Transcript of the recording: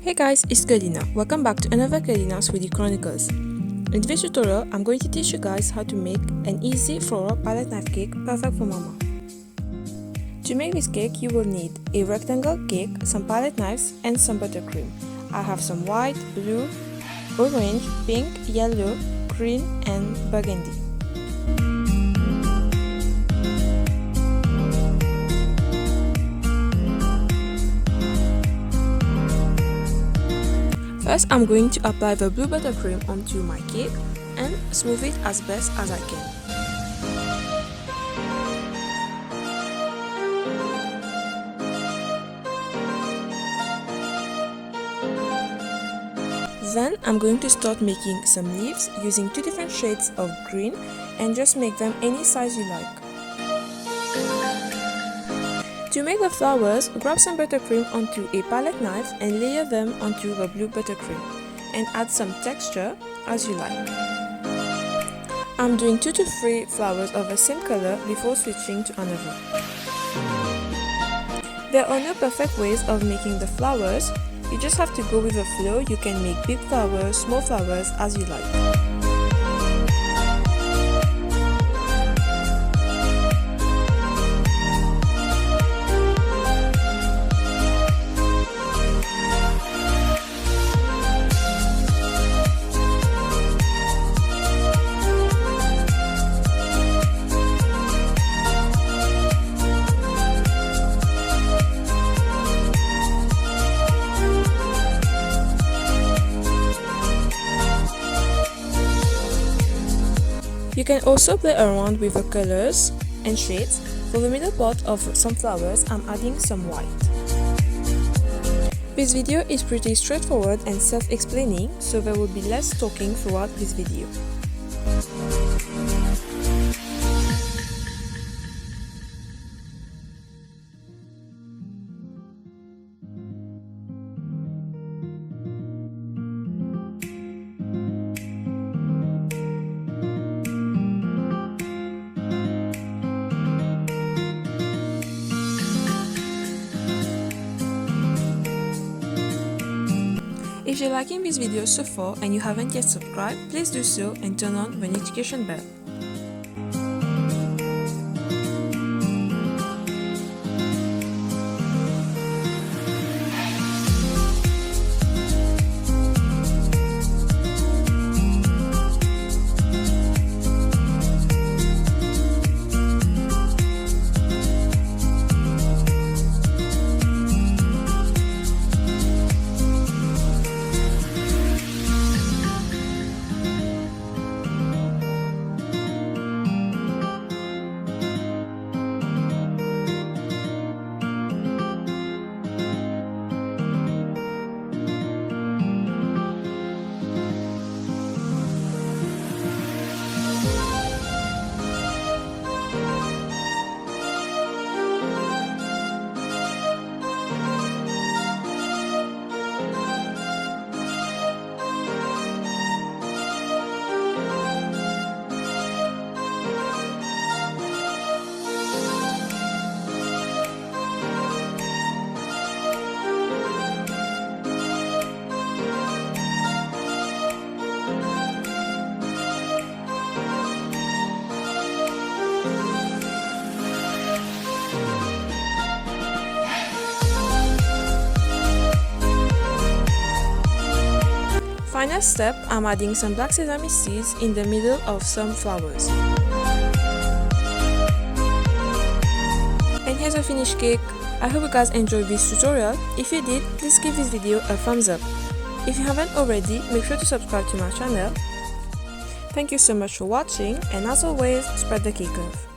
Hey guys, it's Kurlina. Welcome back to another Kurlina's Foodie Chronicles. In this tutorial, I'm going to teach you guys how to make an easy floral palette knife cake perfect for mama. To make this cake, you will need a rectangle cake, some palette knives, and some buttercream. I have some white, blue, orange, pink, yellow, green, and burgundy. First, I'm going to apply the blue buttercream onto my cake and smooth it as best as I can. Then I'm going to start making some leaves using two different shades of green and just make them any size you like. To make the flowers, grab some buttercream onto a palette knife and layer them onto the blue buttercream and add some texture as you like. I'm doing 2 to 3 flowers of the same color before switching to another. There are no perfect ways of making the flowers, you just have to go with the flow. You can make big flowers, small flowers as you like. You can also play around with the colors and shades. For the middle part of some flowers, I'm adding some white. This video is pretty straightforward and self-explaining, so there will be less talking throughout this video. If you're liking this video so far and you haven't yet subscribed, please do so and turn on the notification bell. Final step, I'm adding some black sesame seeds in the middle of some flowers. And here's a finished cake. I hope you guys enjoyed this tutorial. If you did, please give this video a thumbs up. If you haven't already, make sure to subscribe to my channel. Thank you so much for watching, and as always, spread the cake love.